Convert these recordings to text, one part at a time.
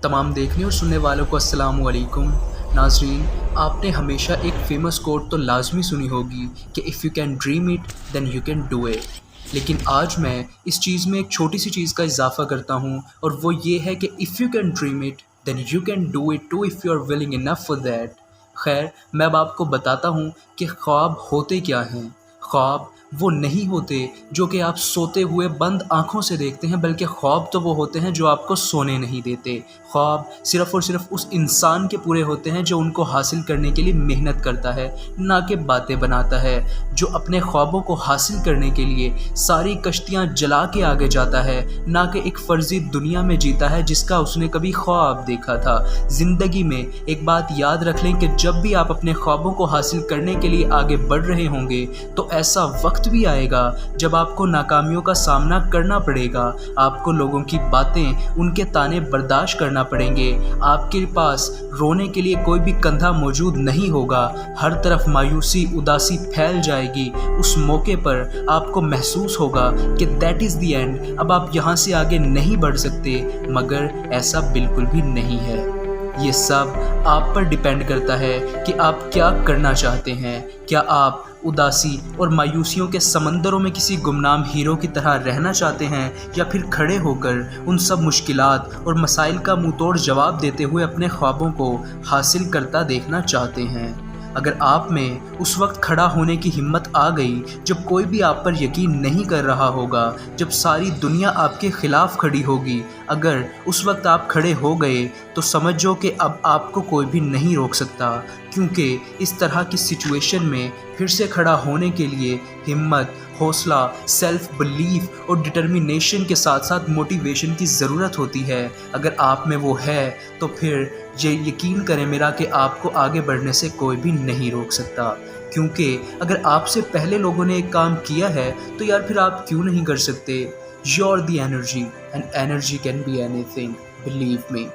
तमाम देखने और सुनने वालों को अस्सलाम वालेकुम। नाज़रीन, आपने हमेशा एक फ़ेमस कोट तो लाज़मी सुनी होगी कि if you can dream it then you can do it. लेकिन आज मैं इस चीज़ में एक छोटी सी चीज़ का इजाफ़ा करता हूँ, और वो ये है कि if you can dream it then you can do it too if you are willing enough for that. खैर, मैं अब आपको बताता हूँ कि ख्वाब होते क्या हैं। ख्वाब वो नहीं होते जो कि आप सोते हुए बंद आँखों से देखते हैं, बल्कि ख्वाब तो वो होते हैं जो आपको सोने नहीं देते। ख्वाब सिर्फ़ और सिर्फ उस इंसान के पूरे होते हैं जो उनको हासिल करने के लिए मेहनत करता है, ना कि बातें बनाता है। जो अपने ख्वाबों को हासिल करने के लिए सारी कश्तियाँ जला के आगे जाता है, ना कि एक फ़र्ज़ी दुनिया में जीता है जिसका उसने कभी ख्वाब देखा था। ज़िंदगी में एक बात याद रख लें कि जब भी आप अपने ख्वाबों को हासिल करने के लिए आगे बढ़ रहे होंगे, तो ऐसा वक्त भी आएगा जब आपको नाकामियों का सामना करना पड़ेगा। आपको लोगों की बातें, उनके ताने बर्दाश्त करना पड़ेंगे। आपके पास रोने के लिए कोई भी कंधा मौजूद नहीं होगा। हर तरफ मायूसी, उदासी फैल जाएगी। उस मौके पर आपको महसूस होगा कि दैट इज़ द एंड, अब आप यहाँ से आगे नहीं बढ़ सकते। मगर ऐसा बिल्कुल भी नहीं है। ये सब आप पर डिपेंड करता है कि आप क्या करना चाहते हैं। क्या आप उदासी और मायूसियों के समंदरों में किसी गुमनाम हीरो की तरह रहना चाहते हैं, या फिर खड़े होकर उन सब मुश्किलात और मसाइल का मुंह तोड़ जवाब देते हुए अपने ख्वाबों को हासिल करता देखना चाहते हैं? अगर आप में उस वक्त खड़ा होने की हिम्मत आ गई जब कोई भी आप पर यकीन नहीं कर रहा होगा, जब सारी दुनिया आपके ख़िलाफ़ खड़ी होगी, अगर उस वक्त आप खड़े हो गए, तो समझो कि अब आपको कोई भी नहीं रोक सकता। क्योंकि इस तरह की सिचुएशन में फिर से खड़ा होने के लिए हिम्मत, हौसला, सेल्फ बिलीफ और डिटर्मिनेशन के साथ साथ मोटिवेशन की ज़रूरत होती है। अगर आप में वो है तो फिर ये यकीन करें मेरा कि आपको आगे बढ़ने से कोई भी नहीं रोक सकता। क्योंकि अगर आपसे पहले लोगों ने एक काम किया है तो यार फिर आप क्यों नहीं कर सकते? You're the energy and energy can be anything, believe me।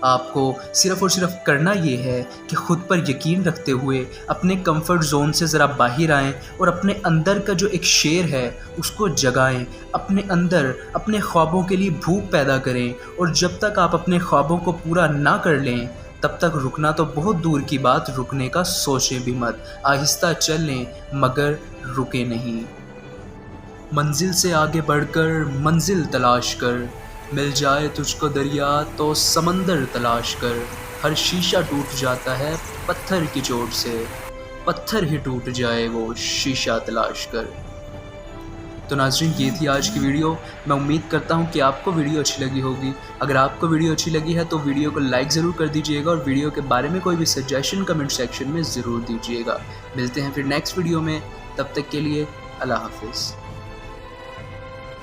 आपको सिर्फ़ और सिर्फ करना ये है कि ख़ुद पर यकीन रखते हुए अपने कंफर्ट ज़ोन से ज़रा बाहर आएँ और अपने अंदर का जो एक शेर है उसको जगाएँ। अपने अंदर अपने ख्वाबों के लिए भूख पैदा करें, और जब तक आप अपने ख्वाबों को पूरा ना कर लें, तब तक रुकना तो बहुत दूर की बात, रुकने का सोचें भी मत। आहिस्ता चल लें मगर रुके नहीं। मंजिल से आगे बढ़कर मंजिल तलाश कर, मिल जाए तुझको दरिया तो समंदर तलाश कर। हर शीशा टूट जाता है पत्थर की चोट से, पत्थर ही टूट जाए वो शीशा तलाश कर। तो नाज़रीन, ये थी आज की वीडियो। मैं उम्मीद करता हूँ कि आपको वीडियो अच्छी लगी होगी। अगर आपको वीडियो अच्छी लगी है तो वीडियो को लाइक ज़रूर कर दीजिएगा, और वीडियो के बारे में कोई भी सजेशन कमेंट सेक्शन में ज़रूर दीजिएगा। मिलते हैं फिर नेक्स्ट वीडियो में, तब तक के लिए अल्लाह हाफ़िज़।